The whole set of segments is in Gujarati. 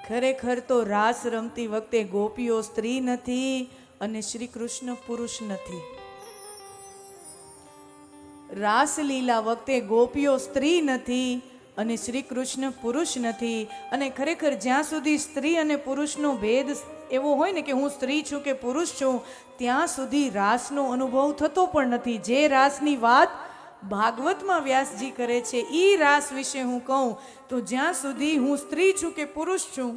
ખરેખર તો રાસ રમતી વખતે ગોપીઓ સ્ત્રી નથી અને શ્રી કૃષ્ણ પુરુષ નથી. રાસલીલા વખતે ગોપીઓ સ્ત્રી નથી અને શ્રી કૃષ્ણ પુરુષ નથી. અને ખરેખર જ્યાં સુધી સ્ત્રી અને પુરુષનો ભેદ એવો હોય ને કે હું સ્ત્રી છું કે પુરુષ છું, ત્યાં સુધી રાસનો અનુભવ થતો પણ નથી. જે રાસની વાત ભાગવતમાં વ્યાસજી કરે છે એ રાસ વિશે હું કહું તો જ્યાં સુધી હું સ્ત્રી છું કે પુરુષ છું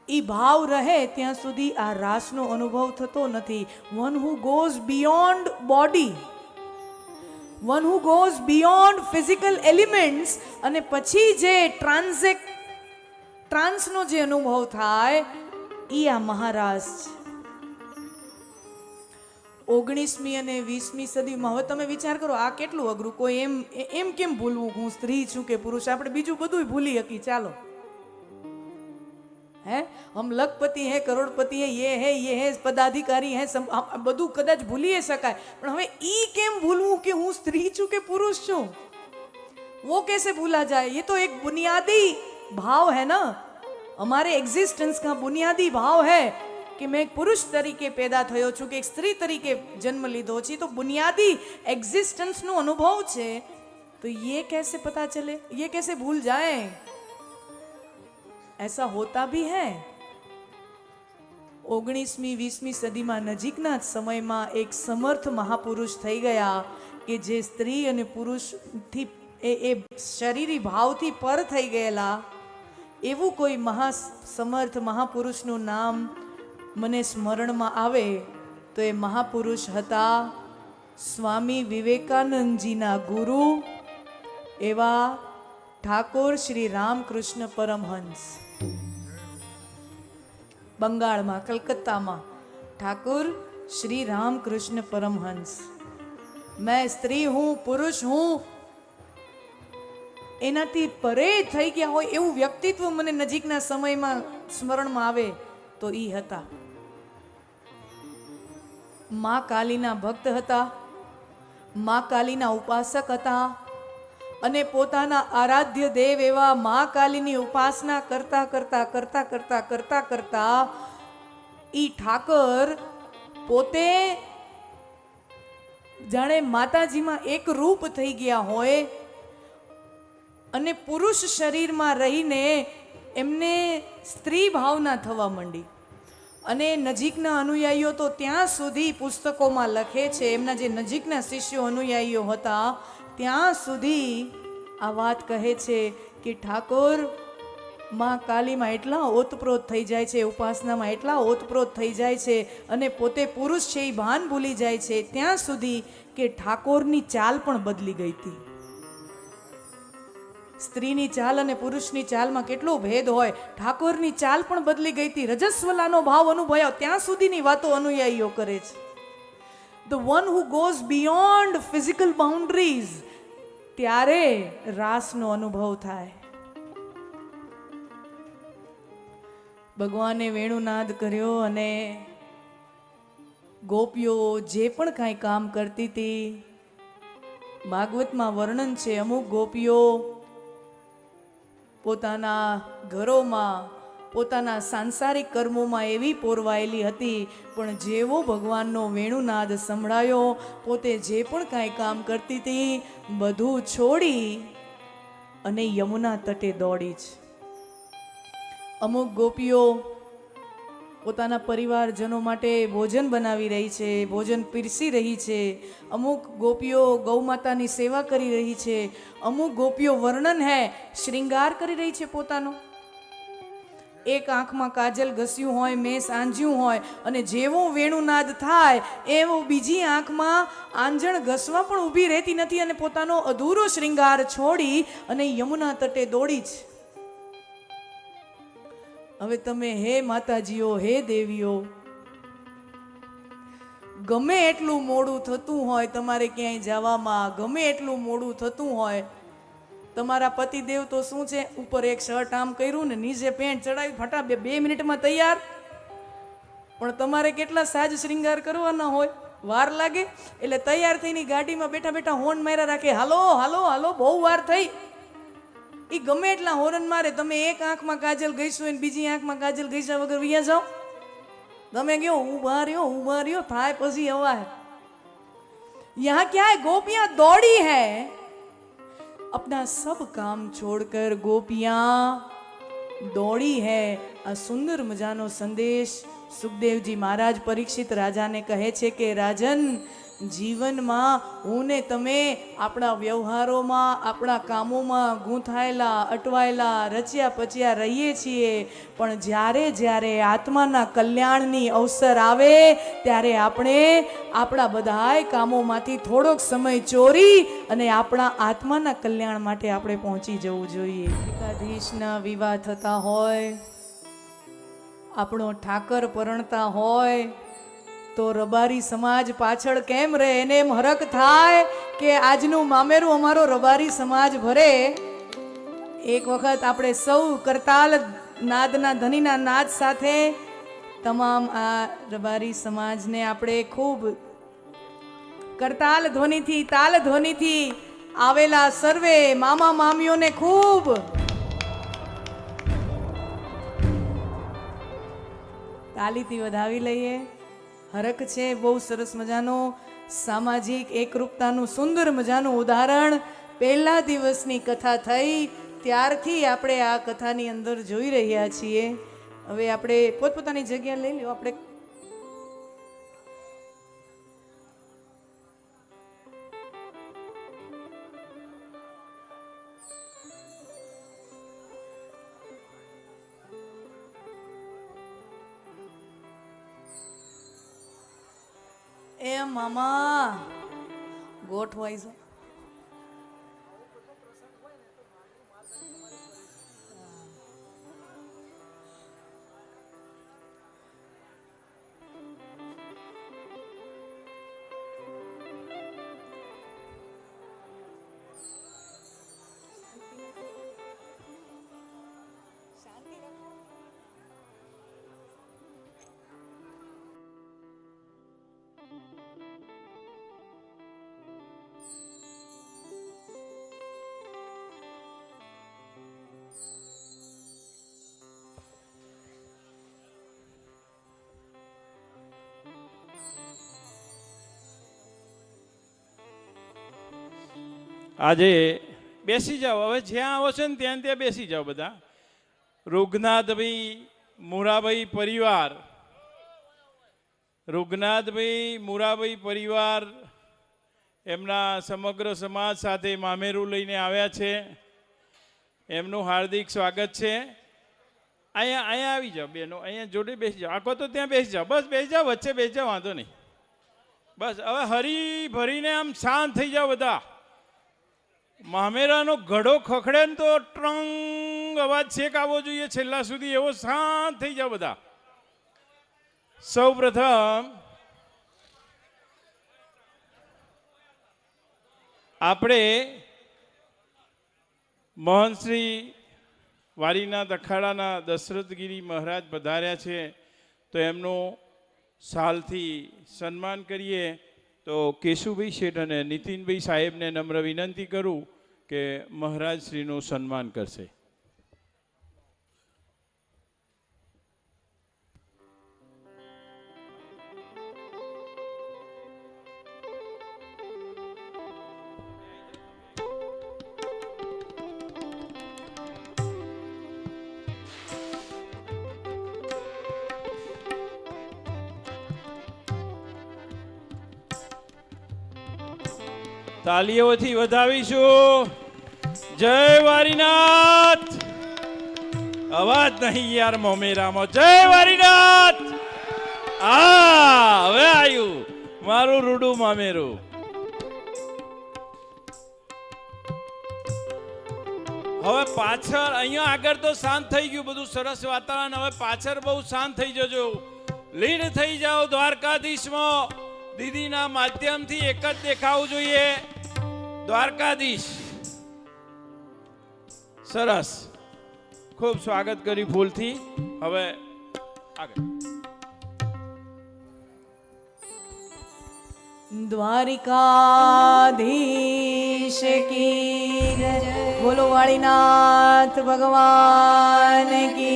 એ ભાવ રહે ત્યાં સુધી આ રાસનો અનુભવ થતો નથી. One who goes beyond body, one who goes beyond physical elements, અને પછી જે ટ્રાન્સનો જે અનુભવ થાય એ આ મહારાસ છે. 19મી અને 20મી સદીમાં હવે તમે વિચાર કરો આ કેટલું અઘરું. કોઈ એમ કેમ ભૂલવું હું સ્ત્રી છું કે પુરુષ? આપણે બીજું બધું ભૂલી શકી. ચાલો હે હમ લખપતિ હે, કરોડપતિ હે, ये है पदाधिकारी है, બધું કદાચ ભૂલી શકાય, પણ હવે ઈ કેમ ભૂલવું કે હું સ્ત્રી છું કે પુરુષ છું? वो कैसे भूला जाए? ये तो एक बुनियादी भाव है ना, हमारे एग्जिस्टेंस का बुनियादी भाव है कि मैं एक पुरुष तरीके पैदा થયો છું કે એક સ્ત્રી તરીકે જન્મ લીધો છે. તો बुनियादी एग्जिस्टेंस નો અનુભવ છે. तो ये कैसे पता चले, ये कैसे भूल जाए? ऐसा होता भी है. 19મી 20મી સદીમાં નજીકના જ સમયમાં એક સમર્થ મહાપુરુષ થઈ ગયા કે જે સ્ત્રી અને પુરુષથી એ શરીરી ભાવથી પર થઈ ગયેલા. એવું કોઈ સમર્થ મહાપુરુષનું નામ મને સ્મરણમાં આવે તો એ મહાપુરુષ હતા સ્વામી વિવેકાનંદજીના ગુરુ એવા ઠાકોર શ્રી રામકૃષ્ણ પરમહંસ. બંગાળમાં કલકત્તામાં ઠાकुर श्री रामकृष्ण परमहंस. मैं स्त्री हूँ पुरुष हूँ એનાથી પરે થઈ ગયા હોય એવું વ્યક્તિત્વ મને નજીકના સમયમાં સ્મરણમાં આવે તો ઈ હતા. માં કાલીના ભક્ત હતા, માં કાલીના ઉપાસક હતા અને પોતાના આરાધ્ય દેવ એવા માં કાલીની ઉપાસના કરતા કરતા કરતા કરતા કરતા કરતા ઈ ઠાકર પોતે જાણે માતાજીમાં એક રૂપ થઈ ગયા હોય અને પુરુષ શરીરમાં રહીને એમને સ્ત્રી ભાવના થવા માંડી. અને નજીકના અનુયાયીઓ તો ત્યાં સુધી પુસ્તકોમાં લખે છે, એમના જે નજીકના શિષ્યો અનુયાયીઓ હતા ત્યાં સુધી આ વાત કહે છે કે ઠાકોર માં કાલીમાં એટલા ઓતપ્રોત થઈ જાય છે, ઉપાસનામાં એટલા ઓતપ્રોત થઈ જાય છે અને પોતે પુરુષ છે એ ભાન ભૂલી જાય છે ત્યાં સુધી કે ઠાકોરની ચાલ પણ બદલી ગઈ હતી. સ્ત્રીની ચાલ અને પુરુષની ચાલમાં કેટલો ભેદ હોય. ઠાકોરની ચાલ પણ બદલી ગઈ હતી, રજસ્વલાનો ભાવ અનુભવ્યો ત્યાં સુધીની વાતો અનુયાયીઓ કરે છે. The one who goes beyond physical boundaries, ત્યારે રાસનો અનુભવ થાય. ભગવાને વેણુનાદ કર્યો અને ગોપીઓ જે પણ કાંઈ કામ કરતી હતી, ભાગવતમાં વર્ણન છે અમુક ગોપીઓ પોતાના ઘરોમાં પોતાના સાંસારિક કર્મોમાં એવી પોરવાયેલી હતી, પણ જેવો ભગવાનનો વેણુનાદ સંભળાયો પોતે જે પણ કાંઈ કામ કરતી હતી બધું છોડી અને યમુના તટે દોડી છે. અમુક ગોપીઓ પોતાના પરિવારજનો માટે ભોજન બનાવી રહી છે, ભોજન પીરસી રહી છે. અમુક ગોપીઓ ગૌ માતાની સેવા કરી રહી છે. અમુક ગોપીઓ વર્ણન હે શ્રૃંગાર કરી રહી છે પોતાનો. એક આંખમાં કાજલ ઘસ્યું હોય, મેસ આંજ્યું હોય અને જેવો વેણુનાદ થાય એવો બીજી આંખમાં આંજણ ઘસવા પણ ઊભી રહેતી નથી અને પોતાનો અધૂરો શ્રૃંગાર છોડી અને યમુના તટે દોડી છે. હવે તમે હે માતાજીઓ, હે દેવીઓ, ગમે એટલું મોડું થતું હોય તમારે ક્યાંય જવામાં, ગમે એટલું મોડું થતું હોય, તમારા પતિદેવ તો શું છે ઉપર એક શર્ટ આમ કર્યું ને નીચે પેન્ટ ચડાવી ફટા 2 મિનિટમાં તૈયાર. પણ તમારે કેટલા સાજ શ્રૃંગાર કરવાના હોય, વાર લાગે. એટલે તૈયાર થઈને ગાડીમાં બેઠા બેઠા હોર્ન માર્યા રાખે, હાલો હાલો હાલો બહુ વાર થઈ. એ ગમે એટલા હોરન મારે, તમે એક આંખમાં કાજલ ગઈશું અને બીજી આંખમાં કાજલ ગઈશા વગર વિયા જાઓ, તમે કયો ઉભા રહ્યો થાય પછી અવાય. यहाँ क्या है, गोपियां दौड़ी है, अपना सब काम छोड़कर गोपियां दौड़ी है. આ સુંદર મજાનો સંદેશ સુખદેવજી મહારાજ પરીક્ષિત રાજાને કહે છે કે રાજન, જીવનમાં હું ને તમે આપણા વ્યવહારોમાં, આપણા કામોમાં ગૂંથાયેલા, અટવાયેલા, રચ્યા પચ્યા રહીએ છીએ, પણ જ્યારે જ્યારે આત્માના કલ્યાણની અવસર આવે ત્યારે આપણે આપણા બધાય કામોમાંથી થોડોક સમય ચોરી અને આપણા આત્માના કલ્યાણ માટે આપણે પહોંચી જવું જોઈએ. એકાધીશના વિવાહ થતા હોય, આપણો ઠાકર પરણતા હોય તો રબારી સમાજ પાછળ કેમ રહે? એને એમ હરખ થાય કે આજનું મામેરું અમારો રબારી સમાજ ભરે. એક વખત આપણે સૌ કરતાલ નાદના ધનીના નાદ સાથે તમામ આ રબારી સમાજને આપણે ખૂબ કરતાલ ધ્વનિથી, તાલ ધ્વનિથી આવેલા સર્વે મામા મામીઓને ખૂબ તાલીથી વધાવી લઈએ. હરખ છે બહુ સરસ મજાનો, સામાજિક એકરૂપતાનું સુંદર મજાનું ઉદાહરણ. પહેલા દિવસની કથા થઈ ત્યારથી આપણે આ કથાની અંદર જોઈ રહ્યા છીએ. હવે આપણે પોતપોતાની જગ્યા લઈ લો. આપણે એ મામા ગોઠવાઈ જાઓ. આજે બેસી જાઓ, હવે જ્યાં આવો છો ને ત્યાં ત્યાં બેસી જાઓ બધા. રૂગનાથભાઈ મુરાભાઈ પરિવાર, રૂગનાથભાઈ મુરાભાઈ પરિવાર એમના સમગ્ર સમાજ સાથે મામેરું લઈને આવ્યા છે. એમનું હાર્દિક સ્વાગત છે. અહીંયા આવી જાઓ બેનો, અહીંયા જોડે બેસી જાઓ. આખો તો ત્યાં બેસી જાઓ, બસ બેસી જાઓ, વચ્ચે બેસી જાઓ, વાંધો નહીં. બસ હવે હરી ભરીને આમ શાંત થઈ જાઓ બધા. મામેરાનો ઘડો ખખડે ને તો ટ્રંગ અવાજ છેક આવવો જોઈએ છેલ્લા સુધી, એવો શાંત થઈ જાઓ બધા. સૌ પ્રથમ આપણે મહંત શ્રી વારીનાથ અખાડાના દશરથગીરી મહારાજ પધાર્યા છે, તો એમનું સાલથી સન્માન કરીએ. તો કેશુભાઈ શેઠ અને નીતિનભાઈ સાહેબને નમ્ર વિનંતી કરું કે મહારાજ શ્રીનું સન્માન કરશે. તાલીઓથી વધાવીશું. જય વારીનાથ. અવાજ નહીં યાર મોમેરામાં. જય વારીનાથ. હા હવે આવ્યું મારું રૂડું મામેરું. હવે પાછળ અહીંયા આગળ તો શાંત થઈ ગયું બધું, સરસ વાતાવરણ. હવે પાછળ બહુ શાંત થઈ જજો, લીન થઈ જાઓ દ્વારકાધીશમાં. દીદીના માધ્યમથી એક જ દેખાવું જોઈએ, દ્વારકાધીશ. સરસ, ખૂબ સ્વાગત કર્યું ફૂલથી. હવે આગળ. દ્વારિકાધીશ કી જય. બોલો વાળીનાથ ભગવાન કી